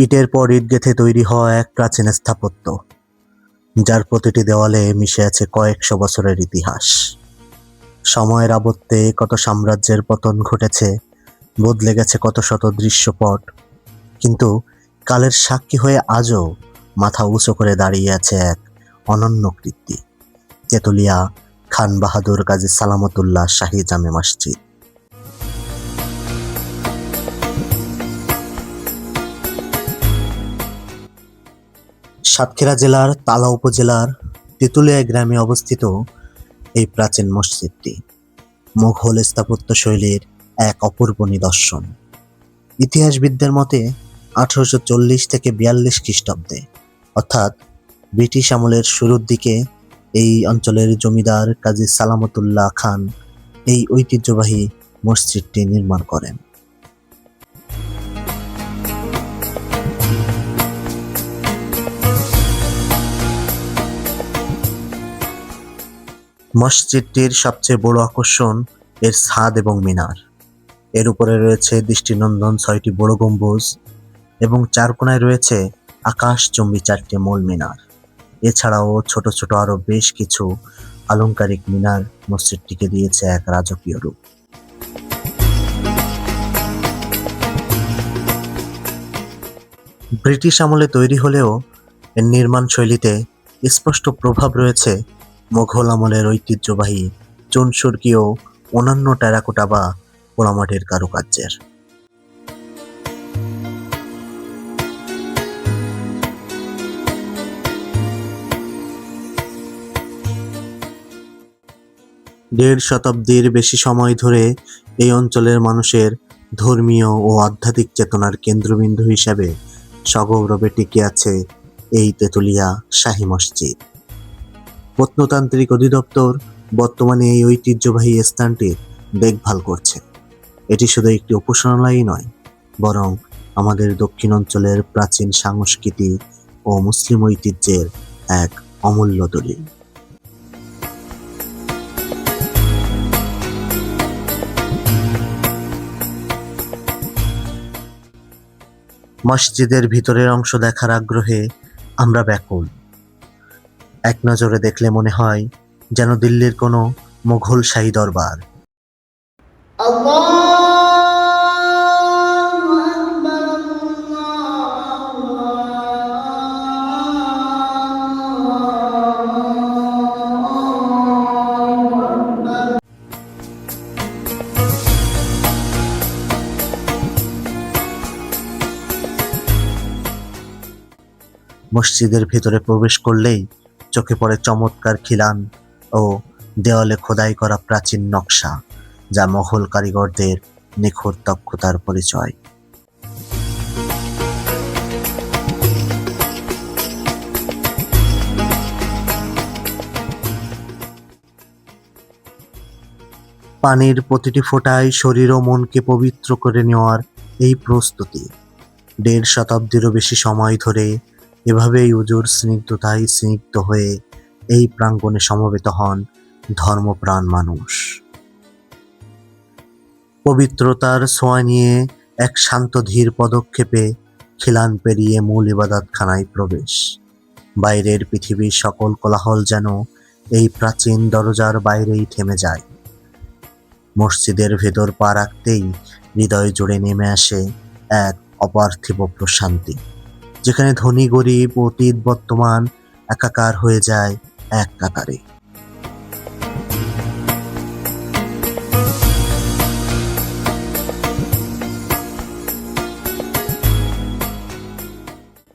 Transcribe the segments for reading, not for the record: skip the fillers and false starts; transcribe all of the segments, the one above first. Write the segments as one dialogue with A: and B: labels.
A: ইটের পর ইট গেঁথে তৈরি হওয়া এক প্রাচীন স্থাপত্য, যার প্রতিটি দেওয়ালে মিশে আছে কয়েকশো বছরের ইতিহাস। সময়ের আবর্তে কত সাম্রাজ্যের পতন ঘটেছে, বদলে গেছে কত শত দৃশ্যপট, কিন্তু কালের সাক্ষী হয়ে আজও মাথা উঁচু করে দাঁড়িয়ে আছে এক অনন্য কীর্তি, তেতুলিয়া খান বাহাদুর গাজী সালামতুল্লাহ শাহী জামে মসজিদ। সাতক্ষীরা জেলার তালা উপজেলার তেতুলিয়া গ্রামে অবস্থিত এই প্রাচীন মসজিদটি মুঘল স্থাপত্য শৈলীর এক অপূর্ব নিদর্শন। ইতিহাসবিদদের মতে 1840 থেকে 42 খ্রিস্টাব্দে, অর্থাৎ ব্রিটিশ আমলের শুরুর দিকে এই অঞ্চলের জমিদার কাজী সালামতুল্লাহ খান এই ঐতিহ্যবাহী মসজিদটি নির্মাণ করেন। মসজিদটির সবচেয়ে বড় আকর্ষণ এর ছাদ এবং মিনার। এর উপরে রয়েছে দৃষ্টিনন্দন 6টি বড় গম্বুজ এবং চার কোণায় রয়েছে আকাশচুম্বী 4টি মূল মিনার। এছাড়াও ছোট ছোট আরো বেশ কিছু আলংকারিক মিনার মসজিদটিকে দিয়েছে এক রাজকীয় রূপ। ব্রিটিশ আমলে তৈরি হলেও এর নির্মাণ শৈলীতে স্পষ্ট প্রভাব রয়েছে মুঘল আমলের ঐতিহ্যবাহী চুনসুরকি ও অন্যান্য টেরাকোটা বা পোড়ামাটির কারুকার্যের। দেড় শতাব্দীর বেশি সময় ধরে এই অঞ্চলের মানুষের ধর্মীয় ও আধ্যাত্মিক চেতনার কেন্দ্রবিন্দু হিসেবে সগৌরবে টিকে আছে এই তেতুলিয়া শাহী মসজিদ। প্রত্নতান্ত্রিক অধিদপ্তর বর্তমানে এই ঐতিহ্যবাহী স্থানটির দেখভাল করছে। এটি শুধু একটি উপাসনালয়ই নয়, বরং আমাদের দক্ষিণ অঞ্চলের প্রাচীন সংস্কৃতি ও মুসলিম ঐতিহ্যের এক অমূল্য দলিল। মসজিদের ভিতরের অংশ দেখার আগ্রহে আমরা ব্যাকুল। এক নজরে দেখলে মনে হয় যেন দিল্লির কোনো মুঘল শাহী দরবার। মসজিদের ভিতরে প্রবেশ করলেই চোখে পড়ে চমৎকার খিলান ও দেওয়ালে খোদাই করা প্রাচীন নকশা, যা মোগল কারিগরদের নিখুঁত দক্ষতার পরিচয়। পানির প্রতিটি ফোঁটায় শরীর ও মনকে পবিত্র করে নেওয়ার এই প্রস্তুতি। 1.5 শতাব্দীরও বেশি সময় ধরে এভাবেই উজুর স্নিগ্ধতায় স্নিগ্ধ হয়ে এই প্রাঙ্গণে সমবেত হন ধর্মপ্রাণ মানুষ। পবিত্রতার ছোঁয়া নিয়ে এক শান্ত ধীর পদক্ষেপে খিলান পেরিয়ে মূল ইবাদতখানায় প্রবেশ। বাইরের পৃথিবীর সকল কোলাহল যেন এই প্রাচীন দরজার বাইরেই থেমে যায়। মসজিদের ভেতর পা রাখতেই হৃদয় জুড়ে নেমে আসে এক অপার্থিব প্রশান্তি, যেখানে ধনী গরিব অতীত বর্তমান একাকার হয়ে যায় এক কাতারে।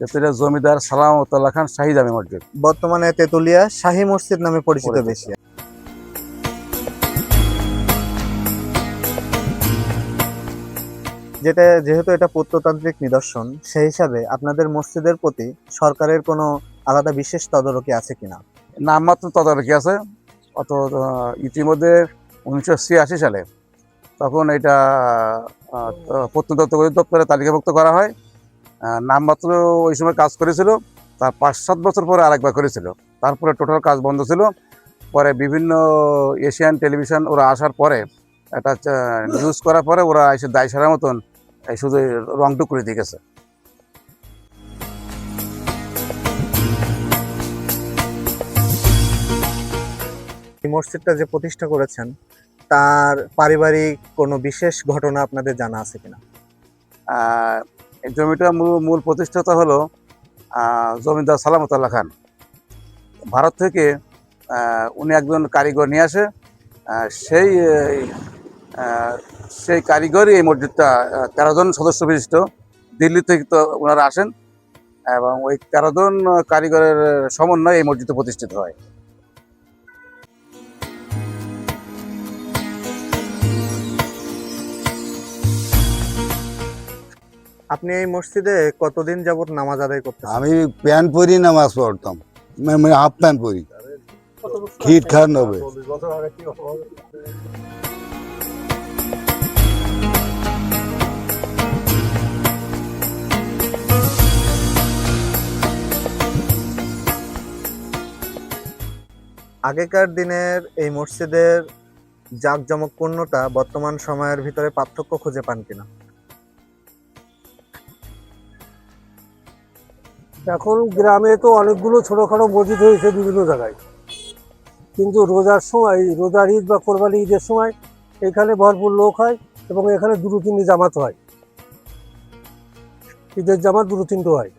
B: তেতুলিয়া জমিদার সালামতুল্লাহ খান শাহী জামে মসজিদ,
C: বর্তমানে তেতুলিয়া শাহী মসজিদ নামে পরিচিত বেশি। যেহেতু এটা প্রত্নতান্ত্রিক নিদর্শন, সেই হিসাবে আপনাদের মসজিদের প্রতি সরকারের কোনো আলাদা বিশেষ তদারকি আছে কিনা?
B: নামমাত্র তদারকি আছে। অত ইতিমধ্যে 1986 সালে তখন এটা প্রত্নতত্ত্ব অধিদপ্তরে তালিকাভুক্ত করা হয়। নামমাত্র ওই সময় কাজ করেছিল, তার 5-7 বছর পরে আরেকবার করেছিল। তারপরে টোটাল কাজ বন্ধ ছিল। পরে বিভিন্ন এশিয়ান টেলিভিশন ওরা আসার পরে এটা নিউজ করার পরে ওরা এসে দায় সারার মতন শুধু রংটুক করে দিয়ে গেছে।
C: এই মসজিদটা যে প্রতিষ্ঠা করেছেন তার পারিবারিক কোনো বিশেষ ঘটনা আপনাদের জানা আছে কিনা?
B: এই জমিটা মূল প্রতিষ্ঠাতা হলো জমিদার সালামতুল্লাহ খান। ভারত থেকে উনি একজন কারিগর নিয়ে আসে। সেই সেই কারিগরই এই মসজিদটা 13 জন সদস্য বিশিষ্ট। দিল্লি থেকে তো ওনারা আসেন এবং ওই 13 জন কারিগরের সমন্বয়ে এই মসজিদটা প্রতিষ্ঠিত হয়।
C: আপনি এই মসজিদে কতদিন যাবত নামাজ আদায় করতেছেন?
D: আমি প্যান্ট পরি নামাজ পড়তাম, মানে হাফ প্যান্ট পরি, খিট খান হবে।
C: আগেকার দিনের এই মসজিদের জাঁকজমকপূর্ণতা বর্তমান সময়ের ভিতরে পার্থক্য খুঁজে পান কিনা?
E: এখন গ্রামে তো অনেকগুলো ছোটোখাটো মসজিদ হয়েছে বিভিন্ন জায়গায়, কিন্তু রোজার সময়, রোজার ঈদ বা কোরবানি ঈদের সময় এখানে ভরপুর লোক হয় এবং এখানে 2-3 জামাত হয়। ঈদের জামাত 2-3 হয়।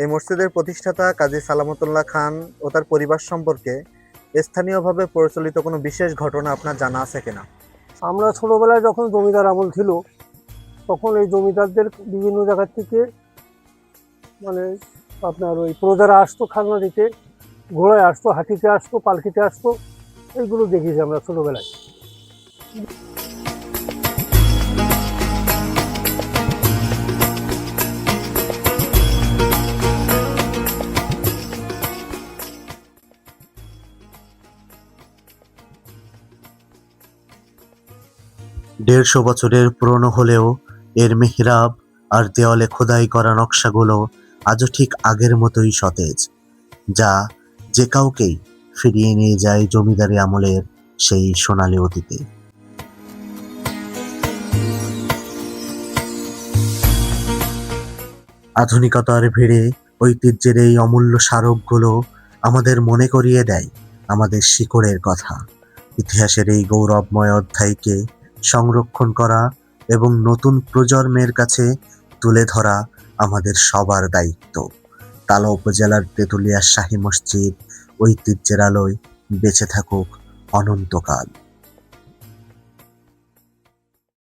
C: এই মসজিদের প্রতিষ্ঠাতা কাজী সালামতুল্লাহ খান ও তার পরিবার সম্পর্কে স্থানীয়ভাবে প্রচলিত কোনো বিশেষ ঘটনা আপনার জানা আছে কিনা?
E: আমরা ছোটোবেলায় যখন জমিদার আমল ছিল তখন এই জমিদারদের বিভিন্ন জায়গা থেকে মানে আপনার ওই প্রজারা আসতো খাজনা দিতে, ঘোড়ায় আসতো, হাতিতে আসতো, পালকিতে আসতো, এইগুলো দেখেছি আমরা ছোটোবেলায়।
A: দেড়শো বছরের পুরনো হলেও এর মেহরাব আর দেওয়ালে খোদাই করা নকশাগুলো আজও ঠিক আগের মতোই সতেজ, যা যে কাউকেই ফিরিয়ে নিয়ে যায় জমিদারি আমলের সেই সোনালী অতীতে। আধুনিকতার ভিড়ে ঐতিহ্যের এই অমূল্য স্মারকগুলো আমাদের মনে করিয়ে দেয় আমাদের শিকড়ের কথা। ইতিহাসের এই গৌরবময় অধ্যায়কে সংরক্ষণ করা এবং নতুন প্রজন্মের কাছে তুলে ধরা আমাদের সবার দায়িত্ব। তালা উপজেলার তেঁতুলিয়া শাহী মসজিদ ঐতিহ্যের আলোয় বেঁচে থাকুক অনন্তকাল।